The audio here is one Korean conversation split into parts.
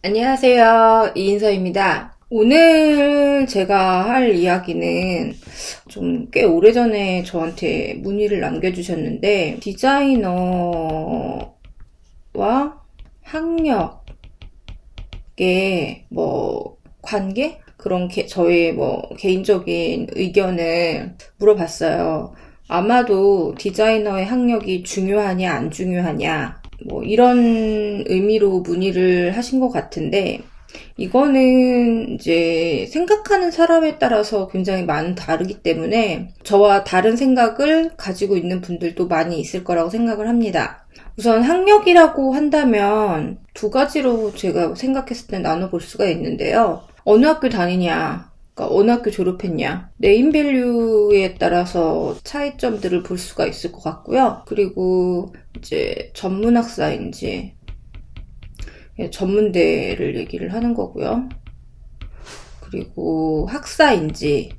안녕하세요. 이인서입니다. 오늘 제가 할 이야기는 좀 꽤 오래전에 저한테 문의를 남겨주셨는데, 디자이너와 학력의 관계? 그런 저의 개인적인 의견을 물어봤어요. 아마도 디자이너의 학력이 중요하냐 안 중요하냐 이런 의미로 문의를 하신 것 같은데, 이거는 이제 생각하는 사람에 따라서 굉장히 많이 다르기 때문에 저와 다른 생각을 가지고 있는 분들도 많이 있을 거라고 생각을 합니다. 우선 학력이라고 한다면 두 가지로 제가 생각했을 때 나눠볼 수가 있는데요. 어느 학교 다니냐, 그러니까 어느 학교 졸업했냐, 네임밸류에 따라서 차이점들을 볼 수가 있을 것 같고요. 그리고 이제 전문학사인지 전문대를 얘기를 하는 거고요. 그리고 학사인지,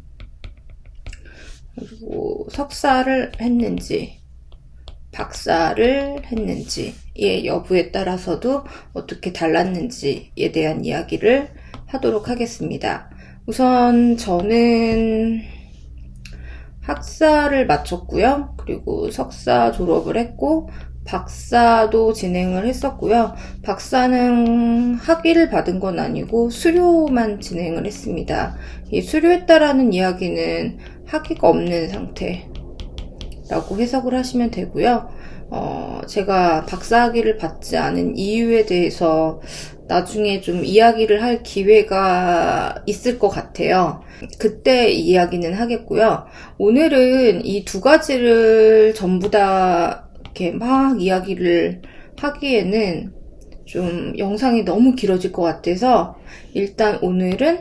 그리고 석사를 했는지, 박사를 했는지의 여부에 따라서도 어떻게 달랐는지에 대한 이야기를 하도록 하겠습니다. 우선 저는 학사를 마쳤고요. 그리고 석사 졸업을 했고 박사도 진행을 했었고요. 박사는 학위를 받은 건 아니고 수료만 진행을 했습니다. 이 수료했다라는 이야기는 학위가 없는 상태라고 해석을 하시면 되고요. 제가 박사학위를 받지 않은 이유에 대해서 나중에 좀 이야기를 할 기회가 있을 것 같아요. 그때 이야기는 하겠고요. 오늘은 이 두 가지를 전부 다 이렇게 막 이야기를 하기에는 좀 영상이 너무 길어질 것 같아서 일단 오늘은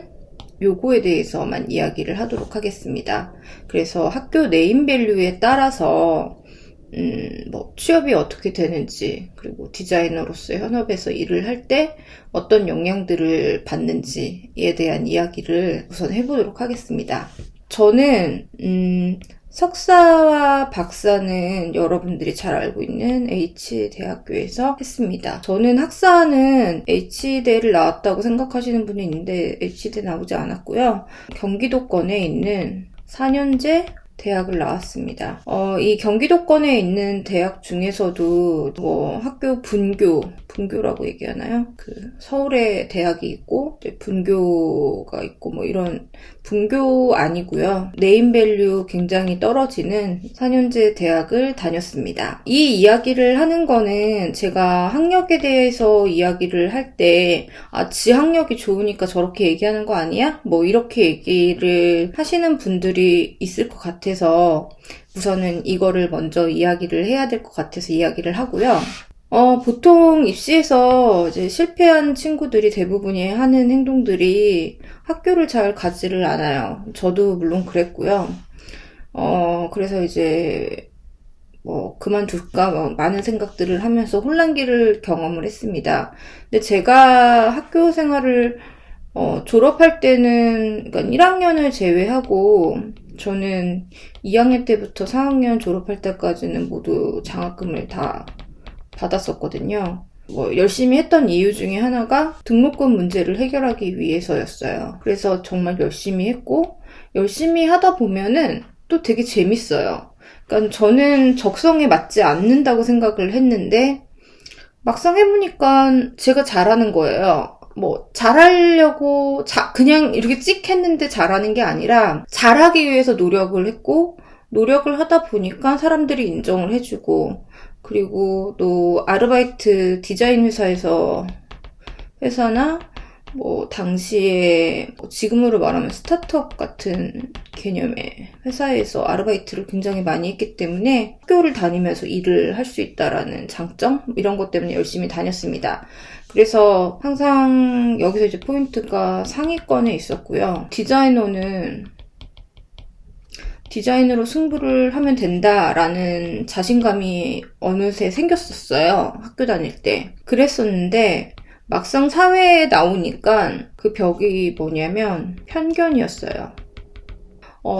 요거에 대해서만 이야기를 하도록 하겠습니다. 그래서 학교 네임밸류에 따라서 취업이 어떻게 되는지, 그리고 디자이너로서 현업에서 일을 할 때 어떤 영향들을 받는지에 대한 이야기를 우선 해보도록 하겠습니다. 저는 석사와 박사는 여러분들이 잘 알고 있는 H대학교에서 했습니다. 저는 학사는 H대를 나왔다고 생각하시는 분이 있는데 H대 나오지 않았고요. 경기도권에 있는 4년제 대학을 나왔습니다. 이 경기도권에 있는 대학 중에서도 학교 분교라고 얘기하나요? 서울에 대학이 있고 분교가 있고 이런 분교 아니고요. 네임밸류 굉장히 떨어지는 4년제 대학을 다녔습니다. 이 이야기를 하는 거는 제가 학력에 대해서 이야기를 할 때 지 학력이 좋으니까 저렇게 얘기하는 거 아니야? 이렇게 얘기를 하시는 분들이 있을 것 같아서 우선은 이거를 먼저 이야기를 해야 될 것 같아서 이야기를 하고요. 보통 입시에서 이제 실패한 친구들이 대부분이 하는 행동들이 학교를 잘 가지를 않아요. 저도 물론 그랬고요. 그래서 이제 그만둘까 많은 생각들을 하면서 혼란기를 경험을 했습니다. 근데 제가 학교 생활을 졸업할 때는, 그러니까 1학년을 제외하고 저는 2학년 때부터 4학년 졸업할 때까지는 모두 장학금을 다 받았었거든요. 열심히 했던 이유 중에 하나가 등록금 문제를 해결하기 위해서였어요. 그래서 정말 열심히 했고, 열심히 하다 보면은 또 되게 재밌어요. 그러니까 저는 적성에 맞지 않는다고 생각을 했는데 막상 해보니까 제가 잘하는 거예요. 잘하려고 그냥 이렇게 찍 했는데 잘하는 게 아니라 잘하기 위해서 노력을 했고, 노력을 하다 보니까 사람들이 인정을 해주고, 그리고 또 아르바이트 디자인 회사나 당시에 지금으로 말하면 스타트업 같은 개념의 회사에서 아르바이트를 굉장히 많이 했기 때문에 학교를 다니면서 일을 할 수 있다라는 장점? 이런 것 때문에 열심히 다녔습니다. 그래서 항상 여기서 이제 포인트가 상위권에 있었고요. 디자이너로 승부를 하면 된다라는 자신감이 어느새 생겼었어요. 학교 다닐 때. 그랬었는데 막상 사회에 나오니까 그 벽이 뭐냐면 편견이었어요.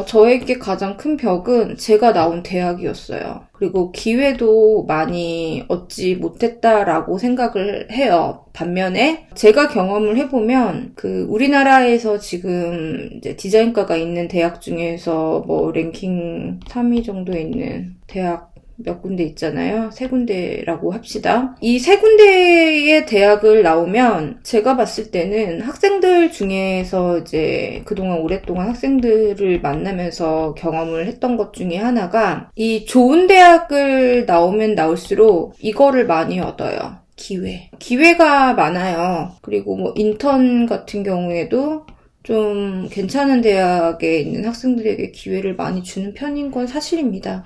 저에게 가장 큰 벽은 제가 나온 대학이었어요. 그리고 기회도 많이 얻지 못했다라고 생각을 해요. 반면에 제가 경험을 해보면 우리나라에서 지금 이제 디자인과가 있는 대학 중에서 뭐 랭킹 3위 정도에 있는 대학 몇 군데 있잖아요. 세 군데라고 합시다. 이 세 군데의 대학을 나오면 제가 봤을 때는 학생들 중에서 이제 그동안 오랫동안 학생들을 만나면서 경험을 했던 것 중에 하나가 이 좋은 대학을 나오면 나올수록 이거를 많이 얻어요. 기회가 많아요. 그리고 뭐 인턴 같은 경우에도 좀 괜찮은 대학에 있는 학생들에게 기회를 많이 주는 편인 건 사실입니다.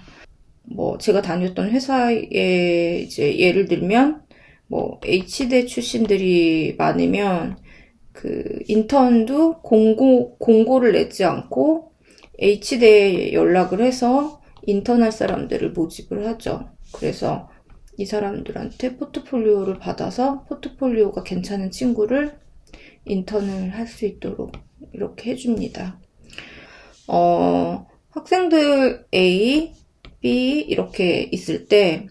뭐 제가 다녔던 회사에 이제 예를 들면 뭐 H대 출신들이 많으면 인턴도 공고를 내지 않고 H대에 연락을 해서 인턴할 사람들을 모집을 하죠. 그래서 이 사람들한테 포트폴리오를 받아서 포트폴리오가 괜찮은 친구를 인턴을 할 수 있도록 이렇게 해줍니다. 학생들 A, B 이렇게 있을 때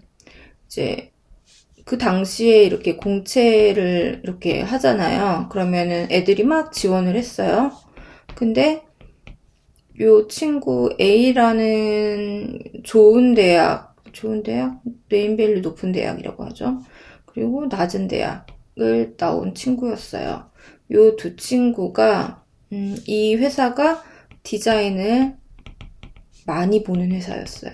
이제 그 당시에 이렇게 공채를 이렇게 하잖아요. 그러면은 애들이 막 지원을 했어요. 근데 요 친구 A라는 좋은 대학, 네임밸류 높은 대학이라고 하죠. 그리고 낮은 대학을 나온 친구였어요. 요 두 친구가 이 회사가 디자인을 많이 보는 회사였어요.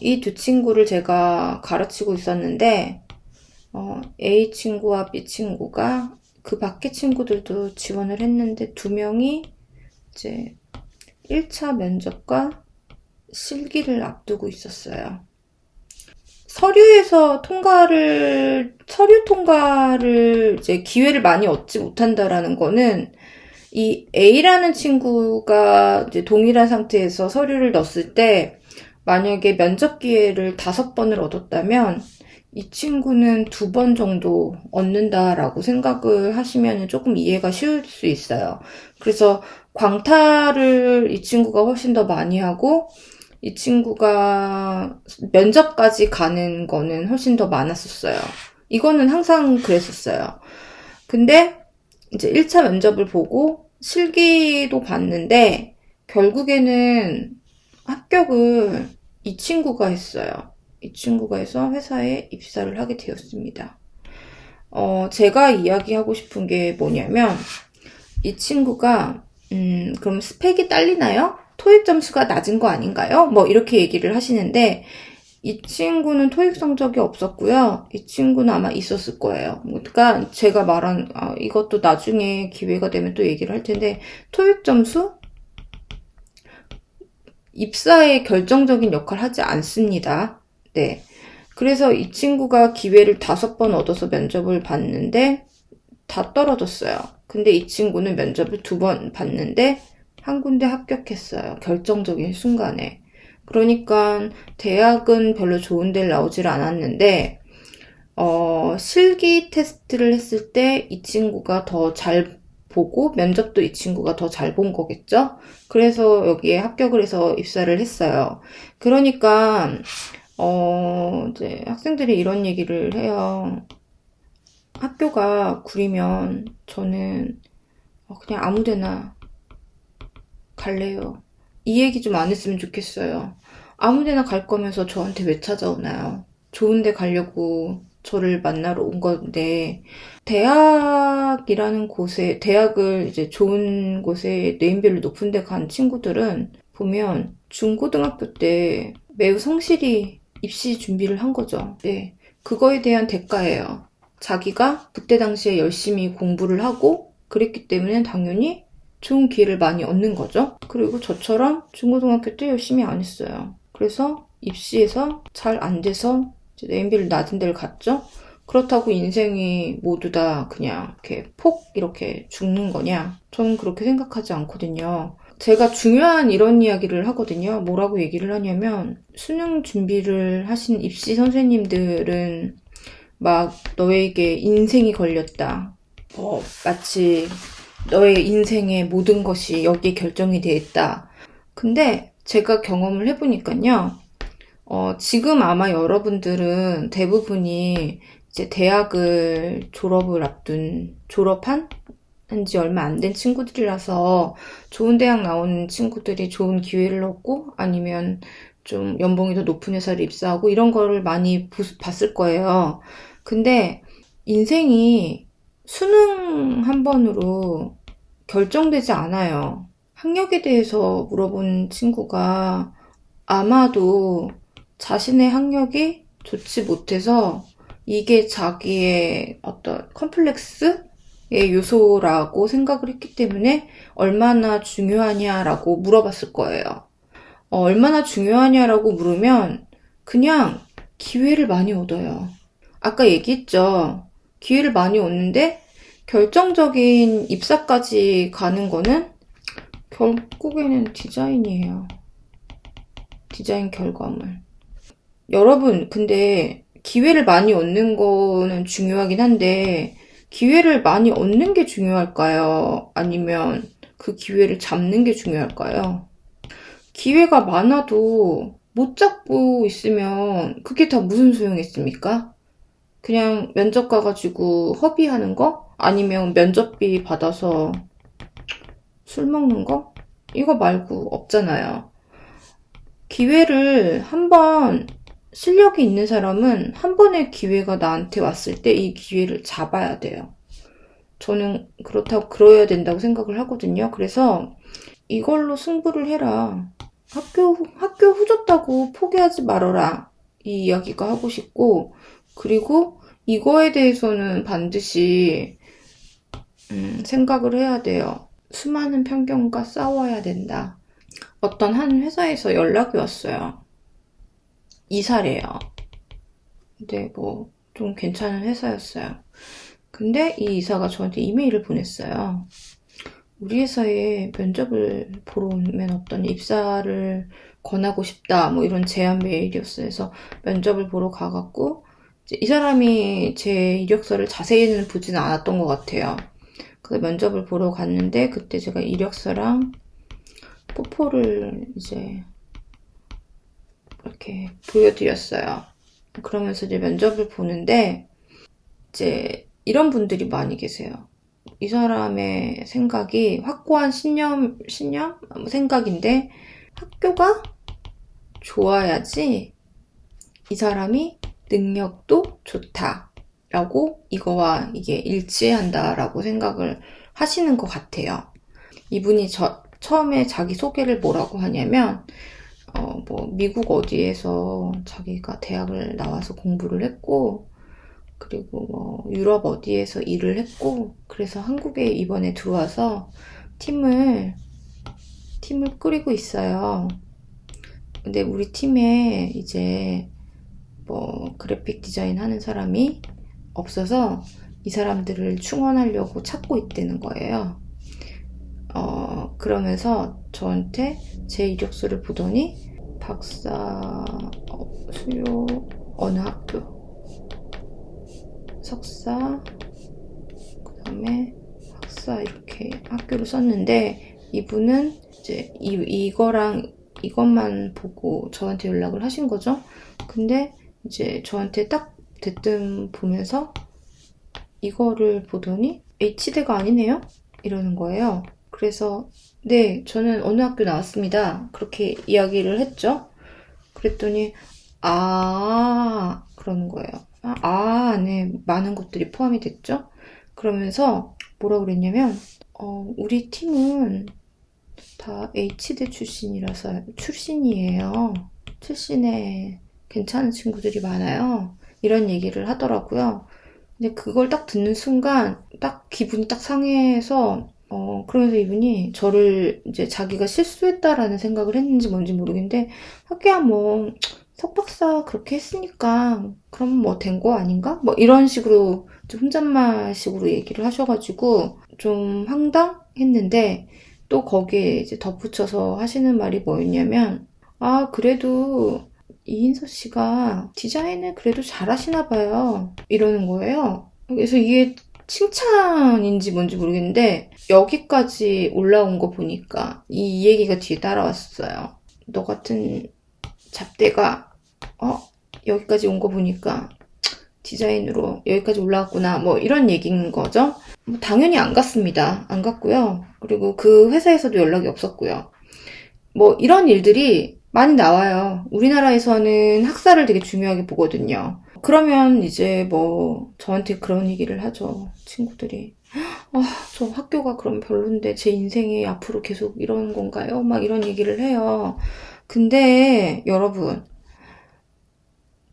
이 두 친구를 제가 가르치고 있었는데 A 친구와 B 친구가 그 밖의 친구들도 지원을 했는데 두 명이 이제 1차 면접과 실기를 앞두고 있었어요. 서류 통과를 이제 기회를 많이 얻지 못한다라는 거는 이 A라는 친구가 이제 동일한 상태에서 서류를 넣었을 때 만약에 면접 기회를 5번을 얻었다면 이 친구는 2번 정도 얻는다라고 생각을 하시면 조금 이해가 쉬울 수 있어요. 그래서 광탈을 이 친구가 훨씬 더 많이 하고 이 친구가 면접까지 가는 거는 훨씬 더 많았었어요. 이거는 항상 그랬었어요. 근데 이제 1차 면접을 보고 실기도 봤는데 결국에는 합격을 이 친구가 했어요. 이 친구가 해서 회사에 입사를 하게 되었습니다. 제가 이야기하고 싶은 게 뭐냐면 이 친구가 그럼 스펙이 딸리나요? 토익 점수가 낮은 거 아닌가요? 뭐 이렇게 얘기를 하시는데 이 친구는 토익 성적이 없었고요. 이 친구는 아마 있었을 거예요. 그러니까 제가 말한 이것도 나중에 기회가 되면 또 얘기를 할 텐데 토익 점수? 입사에 결정적인 역할을 하지 않습니다. 네. 그래서 이 친구가 기회를 5번 얻어서 면접을 봤는데 다 떨어졌어요. 근데 이 친구는 면접을 2번 봤는데 한 군데 합격했어요. 결정적인 순간에. 그러니까 대학은 별로 좋은 데를 나오질 않았는데 실기 테스트를 했을 때 이 친구가 더 잘 보고 면접도 이 친구가 더 잘 본 거겠죠? 그래서 여기에 합격을 해서 입사를 했어요. 그러니까 이제 학생들이 이런 얘기를 해요. 학교가 구리면 저는 그냥 아무 데나 갈래요. 이 얘기 좀 안 했으면 좋겠어요. 아무 데나 갈 거면서 저한테 왜 찾아오나요? 좋은 데 가려고 저를 만나러 온 건데 대학이라는 곳에 대학을 이제 좋은 곳에 네임밸류 높은 데 간 친구들은 보면 중고등학교 때 매우 성실히 입시 준비를 한 거죠. 네, 그거에 대한 대가예요. 자기가 그때 당시에 열심히 공부를 하고 그랬기 때문에 당연히 좋은 기회를 많이 얻는 거죠. 그리고 저처럼 중고등학교 때 열심히 안 했어요. 그래서 입시에서 잘 안 돼서 네임밸류 낮은 데를 갔죠. 그렇다고 인생이 모두 다 그냥 이렇게 이렇게 죽는 거냐? 저는 그렇게 생각하지 않거든요. 제가 중요한 이런 이야기를 하거든요. 뭐라고 얘기를 하냐면 수능 준비를 하신 입시 선생님들은 막 너에게 인생이 걸렸다. 마치 너의 인생의 모든 것이 여기에 결정이 되어 있다. 근데 제가 경험을 해보니까요. 지금 아마 여러분들은 대부분이 이제 대학을 졸업한 지 얼마 안 된 친구들이라서 좋은 대학 나온 친구들이 좋은 기회를 얻고 아니면 좀 연봉이 더 높은 회사를 입사하고 이런 거를 많이 봤을 거예요. 근데 인생이 수능 한 번으로 결정되지 않아요. 학력에 대해서 물어본 친구가 아마도 자신의 학력이 좋지 못해서 이게 자기의 어떤 컴플렉스의 요소라고 생각을 했기 때문에 얼마나 중요하냐라고 물어봤을 거예요. 얼마나 중요하냐라고 물으면 그냥 기회를 많이 얻어요. 아까 얘기했죠. 기회를 많이 얻는데 결정적인 입사까지 가는 거는 결국에는 디자인이에요. 디자인 결과물. 여러분, 근데 기회를 많이 얻는 거는 중요하긴 한데 기회를 많이 얻는 게 중요할까요? 아니면 그 기회를 잡는 게 중요할까요? 기회가 많아도 못 잡고 있으면 그게 다 무슨 소용이 있습니까? 그냥 면접 가가지고 허비하는 거? 아니면 면접비 받아서 술 먹는 거? 이거 말고 없잖아요. 기회를 실력이 있는 사람은 한 번의 기회가 나한테 왔을 때 이 기회를 잡아야 돼요. 저는 그러야 된다고 생각을 하거든요. 그래서 이걸로 승부를 해라. 학교 후졌다고 포기하지 말아라. 이 이야기가 하고 싶고, 그리고 이거에 대해서는 반드시 생각을 해야 돼요. 수많은 편견과 싸워야 된다. 어떤 한 회사에서 연락이 왔어요. 이사래요. 근데 좀 괜찮은 회사였어요. 근데 이 이사가 저한테 이메일을 보냈어요. 우리 회사에 면접을 보러 오면 어떤 입사를 권하고 싶다 이런 제안 메일이었어요. 그래서 면접을 보러 가갖고 이 사람이 제 이력서를 자세히는 보지는 않았던 것 같아요. 그래서 면접을 보러 갔는데 그때 제가 이력서랑 뽀뽀를 이제 이렇게 보여드렸어요. 그러면서 이제 면접을 보는데 이제 이런 분들이 많이 계세요. 이 사람의 생각이 확고한 신념 생각인데 학교가 좋아야지 이 사람이 능력도 좋다라고 이거와 이게 일치한다라고 생각을 하시는 것 같아요. 이분이 처음에 자기 소개를 뭐라고 하냐면 미국 어디에서 자기가 대학을 나와서 공부를 했고 그리고 유럽 어디에서 일을 했고 그래서 한국에 이번에 들어와서 팀을 꾸리고 있어요. 근데 우리 팀에 이제 그래픽 디자인 하는 사람이 없어서 이 사람들을 충원하려고 찾고 있다는 거예요. 그러면서 저한테 제 이력서를 보더니 박사 수료 어느 학교 석사 그 다음에 학사 이렇게 학교를 썼는데 이분은 이제 이것만 보고 저한테 연락을 하신 거죠. 근데 이제 저한테 딱 대뜸 보면서 이거를 보더니 H대가 아니네요? 이러는 거예요. 그래서 네, 저는 어느 학교 나왔습니다. 그렇게 이야기를 했죠. 그랬더니 그러는 거예요. 네, 많은 것들이 포함이 됐죠. 그러면서 뭐라 그랬냐면 우리 팀은 다 H대 출신이에요. 출신에 괜찮은 친구들이 많아요. 이런 얘기를 하더라고요. 근데 그걸 딱 듣는 순간 딱 기분이 딱 상해서 그러면서 이분이 저를 이제 자기가 실수했다라는 생각을 했는지 뭔지 모르겠는데 하기야 석박사 그렇게 했으니까 그럼 된 거 아닌가? 이런 식으로 좀 혼잣말식으로 얘기를 하셔가지고 좀 황당했는데 또 거기에 이제 덧붙여서 하시는 말이 뭐였냐면 그래도 이인서 씨가 디자인을 그래도 잘하시나 봐요. 이러는 거예요. 그래서 이게 칭찬인지 뭔지 모르겠는데 여기까지 올라온 거 보니까 이 얘기가 뒤에 따라왔어요. 너 같은 잡대가 여기까지 온 거 보니까 디자인으로 여기까지 올라왔구나, 뭐 이런 얘기인 거죠. 뭐 당연히 안 갔습니다. 안 갔고요. 그리고 그 회사에서도 연락이 없었고요. 뭐 이런 일들이 많이 나와요. 우리나라에서는 학사를 되게 중요하게 보거든요. 그러면 이제 뭐 저한테 그런 얘기를 하죠. 친구들이. 저 학교가 그럼 별론데 제 인생이 앞으로 계속 이런 건가요? 막 이런 얘기를 해요. 근데 여러분,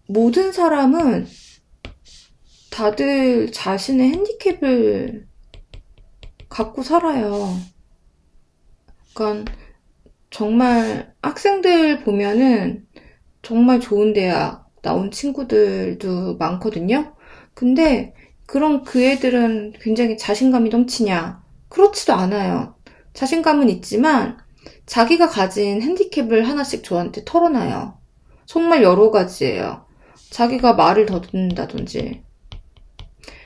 모든 사람은 다들 자신의 핸디캡을 갖고 살아요. 그러니까 정말 학생들 보면은 정말 좋은 대학 나온 친구들도 많거든요. 근데 그럼 그 애들은 굉장히 자신감이 넘치냐? 그렇지도 않아요. 자신감은 있지만 자기가 가진 핸디캡을 하나씩 저한테 털어놔요. 정말 여러 가지예요. 자기가 말을 더듬는다든지.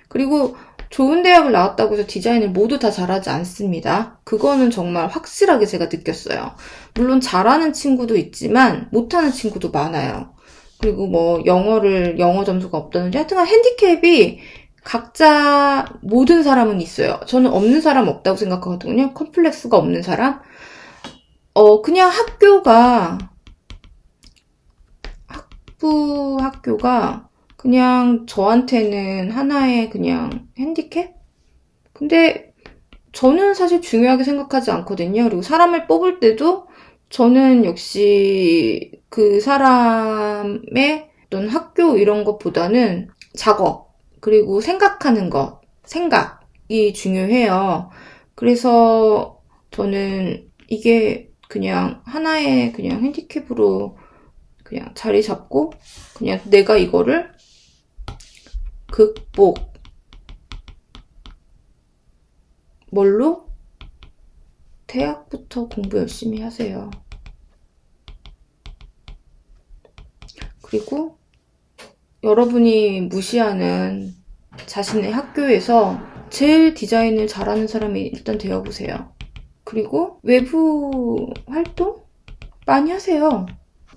그리고 좋은 대학을 나왔다고 해서 디자인을 모두 다 잘하지 않습니다. 그거는 정말 확실하게 제가 느꼈어요. 물론 잘하는 친구도 있지만 못하는 친구도 많아요. 그리고 뭐 영어 점수가 없다든지 하여튼 핸디캡이 각자 모든 사람은 있어요. 저는 없는 사람 없다고 생각하거든요. 컴플렉스가 없는 사람. 그냥 학교가 그냥 저한테는 하나의 그냥 핸디캡? 근데 저는 사실 중요하게 생각하지 않거든요. 그리고 사람을 뽑을 때도 저는 역시 그 사람의 어떤 학교 이런 것보다는 작업, 그리고 생각하는 것, 생각이 중요해요. 그래서 저는 이게 그냥 하나의 그냥 핸디캡으로 그냥 자리 잡고 그냥 내가 이거를 극복, 뭘로? 대학부터 공부 열심히 하세요. 그리고 여러분이 무시하는 자신의 학교에서 제일 디자인을 잘하는 사람이 일단 되어보세요. 그리고 외부 활동 많이 하세요.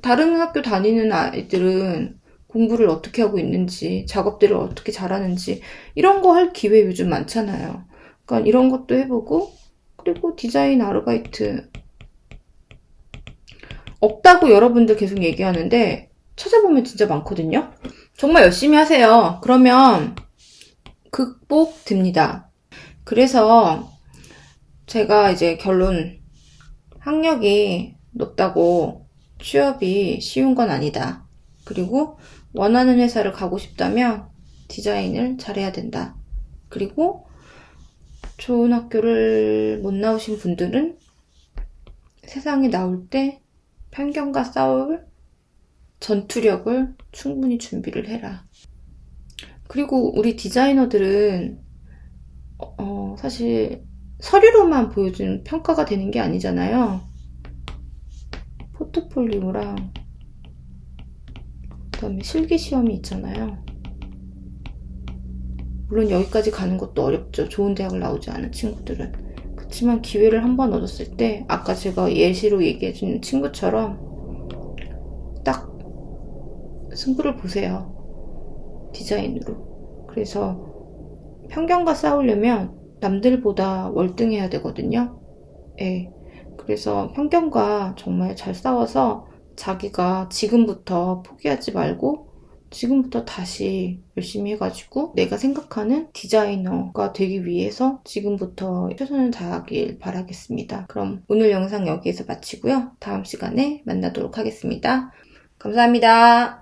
다른 학교 다니는 아이들은 공부를 어떻게 하고 있는지, 작업들을 어떻게 잘하는지 이런 거 할 기회 요즘 많잖아요. 그러니까 이런 것도 해보고, 그리고 디자인 아르바이트 없다고 여러분들 계속 얘기하는데 찾아보면 진짜 많거든요. 정말 열심히 하세요. 그러면 극복됩니다. 그래서 제가 이제 결론, 학력이 높다고 취업이 쉬운 건 아니다. 그리고 원하는 회사를 가고 싶다면 디자인을 잘해야 된다. 그리고 좋은 학교를 못 나오신 분들은 세상에 나올 때 편견과 싸울 전투력을 충분히 준비를 해라. 그리고 우리 디자이너들은 사실 서류로만 보여주는 평가가 되는 게 아니잖아요. 포트폴리오랑 그다음에 실기시험이 있잖아요. 물론 여기까지 가는 것도 어렵죠. 좋은 대학을 나오지 않은 친구들은. 그렇지만 기회를 한번 얻었을 때 아까 제가 예시로 얘기해준 친구처럼 딱 승부를 보세요. 디자인으로. 그래서 편견과 싸우려면 남들보다 월등해야 되거든요. 예. 그래서 편견과 정말 잘 싸워서 자기가 지금부터 포기하지 말고 지금부터 다시 열심히 해가지고 내가 생각하는 디자이너가 되기 위해서 지금부터 최선을 다하길 바라겠습니다. 그럼 오늘 영상 여기에서 마치고요. 다음 시간에 만나도록 하겠습니다. 감사합니다.